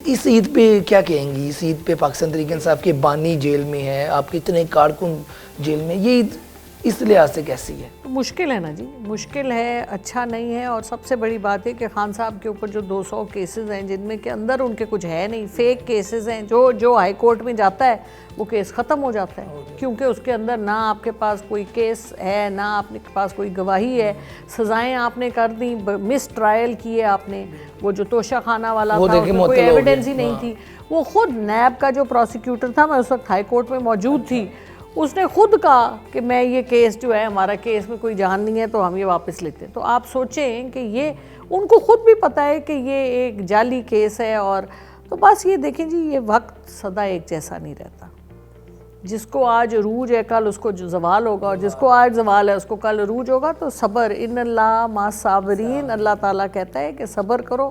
اس عید پہ کیا کہیں گی؟ اس عید پہ پاکستان تحریک انصاف کے بانی جیل میں ہیں، آپ کے اتنے کارکن جیل میں، یہ عید اس لحاظ سے کیسی ہے؟ مشکل ہے نا جی، مشکل ہے، اچھا نہیں ہے. اور سب سے بڑی بات ہے کہ خان صاحب کے اوپر جو 200 کیسز ہیں جن میں کہ اندر ان کے کچھ ہے نہیں، فیک کیسز ہیں، جو ہائی کورٹ میں جاتا ہے وہ کیس ختم ہو جاتا ہے، کیونکہ اس کے اندر نہ آپ کے پاس کوئی کیس ہے، نہ آپ کے پاس کوئی گواہی ہے. سزائیں آپ نے کر دیں، مس ٹرائل کیے آپ نے. وہ جو توشہ خانہ والا تھا اس میں کوئی ایویڈنس ہی نہیں تھی. وہ خود نیب کا جو پروسیکیوٹر تھا، میں اس وقت ہائی کورٹ میں موجود تھی، اس نے خود کہا کہ میں یہ کیس جو ہے، ہمارا کیس میں کوئی جان نہیں ہے تو ہم یہ واپس لیتے ہیں. تو آپ سوچیں کہ یہ ان کو خود بھی پتہ ہے کہ یہ ایک جعلی کیس ہے. اور تو بس یہ دیکھیں جی، یہ وقت سدا ایک جیسا نہیں رہتا. جس کو آج عروج ہے کل اس کو زوال ہوگا، اور جس کو آج زوال ہے اس کو کل عروج ہوگا. تو صبر، ان اللہ مع الصابرین، اللہ تعالیٰ کہتا ہے کہ صبر کرو،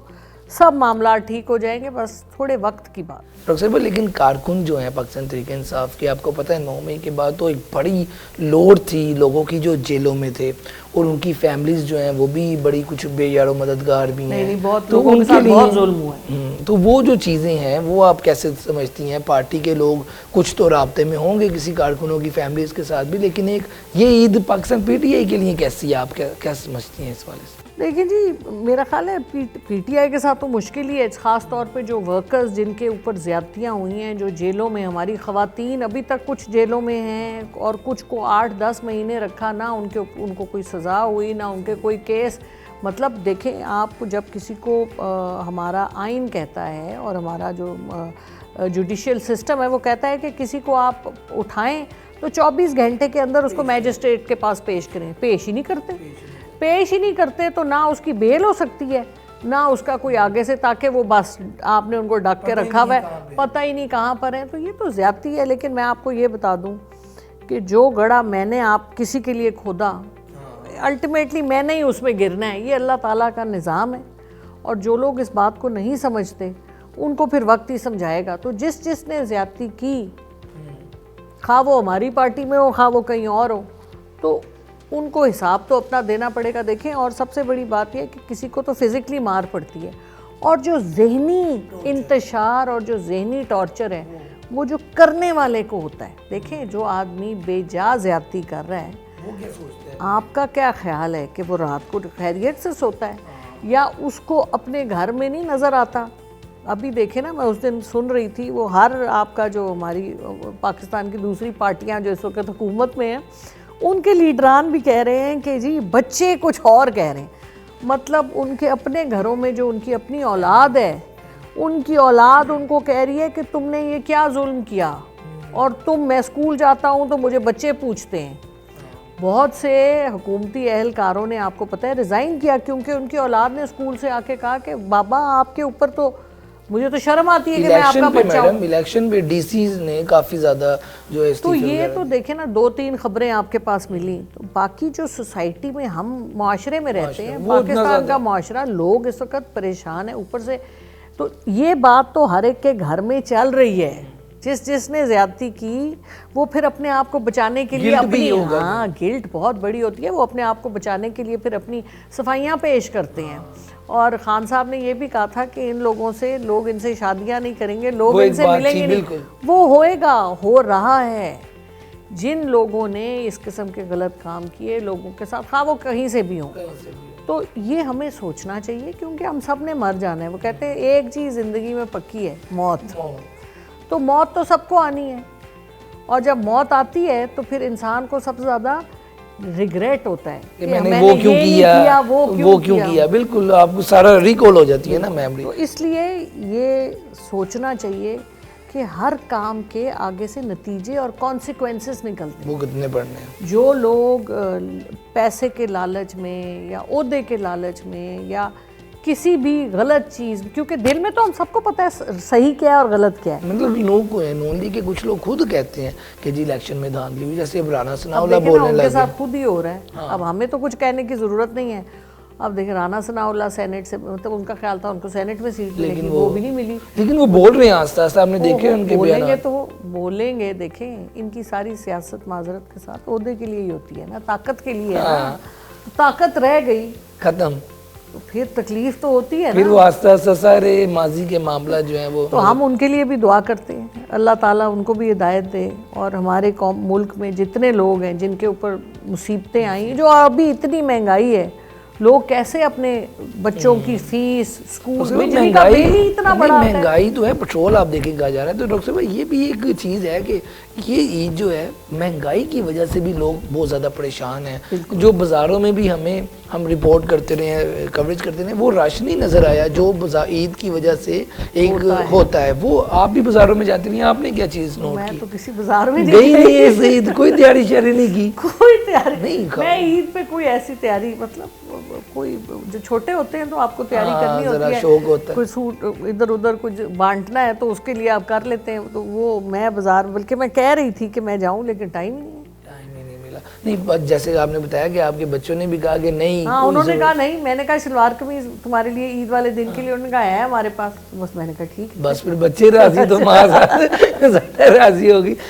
سب معاملات ٹھیک ہو جائیں گے، بس تھوڑے وقت کی بات. ڈاکٹر صاحب لیکن کارکن جو ہیں پاکستان تحریک انصاف کے، آپ کو پتہ ہے 9 مئی کے بعد تو ایک بڑی لوڈ تھی لوگوں کی جو جیلوں میں تھے، اور ان کی فیملیز جو ہیں وہ بھی بڑی کچھ بے یار و مددگار بھی ہیں. بہت لوگوں کے ساتھ بہت ظلم ہوا ہے. تو وہ جو چیزیں ہیں وہ آپ کیسے سمجھتی ہیں؟ پارٹی کے لوگ کچھ تو رابطے میں ہوں گے کسی کارکنوں کی فیملیز کے ساتھ بھی، لیکن ایک یہ عید پاکستان پی ٹی آئی کے لیے کیسی ہے؟ آپ کیا سمجھتی ہیں اس والے سے؟ دیکھیں جی، میرا خیال ہے پی ٹی آئی کے ساتھ تو مشکل ہی ہے، خاص طور پہ جو ورکرز جن کے اوپر زیادتیاں ہوئی ہیں، جو جیلوں میں، ہماری خواتین ابھی تک کچھ جیلوں میں ہیں، اور کچھ کو 8-10 مہینے رکھا، نہ ان کو کوئی سزا ہوئی، نہ ان کے کوئی کیس. مطلب دیکھیں آپ، جب کسی کو ہمارا آئین کہتا ہے اور ہمارا جو جوڈیشل سسٹم ہے وہ کہتا ہے کہ کسی کو آپ اٹھائیں تو 24 گھنٹے کے اندر اس کو میجسٹریٹ کے پاس پیش کریں. پیش ہی نہیں کرتے تو نہ اس کی بیل ہو سکتی ہے، نہ اس کا کوئی آگے سے، تاکہ وہ بس آپ نے ان کو ڈھک کے رکھا ہوا ہے، پتہ ہی نہیں کہاں پر ہیں. تو یہ تو زیادتی ہے. لیکن میں آپ کو یہ بتا دوں کہ جو گڑھا میں نے آپ کسی کے لیے کھودا، الٹیمیٹلی میں نے ہی اس میں گرنا ہے. یہ اللہ تعالیٰ کا نظام ہے، اور جو لوگ اس بات کو نہیں سمجھتے ان کو پھر وقت ہی سمجھائے گا. تو جس نے زیادتی کی، خواہ وہ ہماری پارٹی میں ہو خواہ وہ کہیں اور ہو، تو ان کو حساب تو اپنا دینا پڑے گا. دیکھیں، اور سب سے بڑی بات یہ کہ کسی کو تو فزیکلی مار پڑتی ہے، اور جو ذہنی انتشار اور جو ذہنی ٹارچر ہے وہ جو کرنے والے کو ہوتا ہے. دیکھیں، جو آدمی بے جا زیادتی کر رہا ہے، آپ کا کیا خیال ہے کہ وہ رات کو خیریت سے سوتا ہے، یا اس کو اپنے گھر میں نہیں نظر آتا؟ ابھی دیکھیں نا، میں اس دن سن رہی تھی، وہ ہر آپ کا جو ہماری پاکستان کی دوسری پارٹیاں جو اس وقت حکومت میں ہیں، ان کے لیڈران بھی کہہ رہے ہیں کہ جی بچے کچھ اور کہہ رہے ہیں. مطلب ان کے اپنے گھروں میں جو ان کی اپنی اولاد ہے، ان کی اولاد ان کو کہہ رہی ہے کہ تم نے یہ کیا ظلم کیا، اور میں اسکول جاتا ہوں تو مجھے بچے پوچھتے ہیں. بہت سے حکومتی اہلکاروں نے، آپ کو پتہ ہے، ریزائن کیا، کیونکہ ان کی اولاد نے اسکول سے آ کے کہا کہ بابا آپ کے اوپر تو مجھے تو شرم آتی ہے کہ میں آپ کا بچہ ہوں. الیکشن پہ ڈی سیز نے کافی زیادہ جو ہے، تو یہ تو دیکھیں نا، 2-3 خبریں آپ کے پاس ملی. تو باقی جو سوسائٹی میں ہم معاشرے میں رہتے ہیں، پاکستان کا معاشرہ، لوگ اس وقت پریشان ہیں اوپر سے. تو یہ بات تو ہر ایک کے گھر میں چل رہی ہے. جس نے زیادتی کی وہ پھر اپنے آپ کو بچانے کے لیے اپنی، گلٹ بہت بڑی ہوتی ہے، وہ اپنے آپ کو بچانے کے لیے پھر اپنی صفائیاں پیش کرتے ہیں. اور خان صاحب نے یہ بھی کہا تھا کہ ان لوگوں سے، لوگ ان سے شادیاں نہیں کریں گے، لوگ ان سے ملیں گے نہیں. وہ ہوئے گا، ہو رہا ہے. جن لوگوں نے اس قسم کے غلط کام کیے لوگوں کے ساتھ، خواہ وہ کہیں سے بھی ہوں، تو یہ ہمیں سوچنا چاہیے، کیونکہ ہم سب نے مر جانا ہے. وہ کہتے ہیں ایک چیز زندگی میں پکی ہے، موت. تو موت تو سب کو آنی ہے، اور جب موت آتی ہے تو پھر انسان کو سب سے زیادہ ریگریٹ ہوتا ہے کہ میں نے وہ کیوں کیا، وہ کیوں کیا. بالکل، آپ کو سارا ریکال ہو جاتی ہے نا میموری. تو اس لیے یہ سوچنا چاہیے کہ ہر کام کے آگے سے نتیجے اور کانسیکوینسز نکلتے ہیں، وہ کتنے پڑھنے ہیں. جو لوگ پیسے کے لالچ میں یا عہدے کے لالچ میں یا کسی بھی غلط چیز، کیونکہ دل میں تو ہم سب کو پتہ ہے صحیح کیا ہے اور غلط کیا ہے. مطلب لوگ کو ہے، نون لیگ کے کچھ لوگ خود کہتے ہیں کہ جی الیکشن میں دھاندلی ہوئی، جیسے اب رانا ثناءاللہ بولنے لگے. ان کے ساتھ خود ہی ہو رہا ہے. اب ہمیں تو کچھ کہنے کی ضرورت نہیں ہے. اب دیکھیں، رانا ثناءاللہ سینٹ سے، مطلب ان کا خیال تھا ان کو سینٹ میں سیٹ ملے گی، وہ بھی نہیں ملی. لیکن وہ بول رہے ہیں آہستہ آہستہ، آپ نے دیکھے ان کے بولیں گے تو وہ بولیں گے. دیکھیں، ان کی ساری سیاست معذرت کے ساتھ عہدے کے لیے ہی ہوتی ہے نا، طاقت کے لیے ہے نا. طاقت رہ گئی، ختم. تو پھر تکلیف تو ہوتی ہے پھر نا. وہ آہستہ آہستہ سارے ماضی کے معاملہ جو ہیں وہ تو ہم ان کے لیے بھی دعا کرتے ہیں, اللہ تعالیٰ ان کو بھی ہدایت دے, اور ہمارے قوم ملک میں جتنے لوگ ہیں جن کے اوپر مصیبتیں آئی ہیں, جو ابھی اتنی مہنگائی ہے, لوگ کیسے اپنے بچوں کی فیس, اسکول, بجلی کا بل ہی اتنا بڑا ہے. مہنگائی تو ہے, پیٹرول آپ دیکھیں کہا جا رہا ہے. تو ڈاکٹر صاحب یہ بھی ایک چیز ہے کہ یہ عید جو ہے مہنگائی کی وجہ سے بھی لوگ بہت زیادہ پریشان ہیں. جو بازاروں میں بھی ہم رپورٹ کرتے رہے ہیں, کوریج کرتے رہے ہیں, وہ راشن ہی نظر آیا جو عید کی وجہ سے ایک ہوتا ہے. وہ آپ بھی بازاروں میں جاتی نہیں, آپ نے کیا چیز نوٹ میں کی؟ تو کسی بازار میں گئی نہیں ہے عید, کوئی تیاری شیاری نہیں کی؟ کوئی تیاری نہیں. میں عید پہ کوئی ایسی تیاری, مطلب کوئی جو چھوٹے ہوتے ہیں تو آپ کو تیاری کرنی ہوتی ہے, شوق ہوتا ہے, کوئی سوٹ ادھر ادھر کچھ بانٹنا ہے تو اس کے لیے آپ کر لیتے ہیں. تو وہ میں بازار, بلکہ میں کہہ رہی تھی کہ میں جاؤں لیکن ٹائم نہیں ہے. نہیں, جیسے آپ نے بتایا کہ آپ کے بچوں نے بھی کہا کہ نہیں, ہاں انہوں نے کہا نہیں, میں نے کہا شلوار قمیض تمہارے لیے عید والے دن کے لیے, انہوں نے کہا ہے ہمارے پاس, بس میں نے کہا ٹھیک ہے. بس پھر بچے راضی تو ماں زیادہ راضی ہوگی.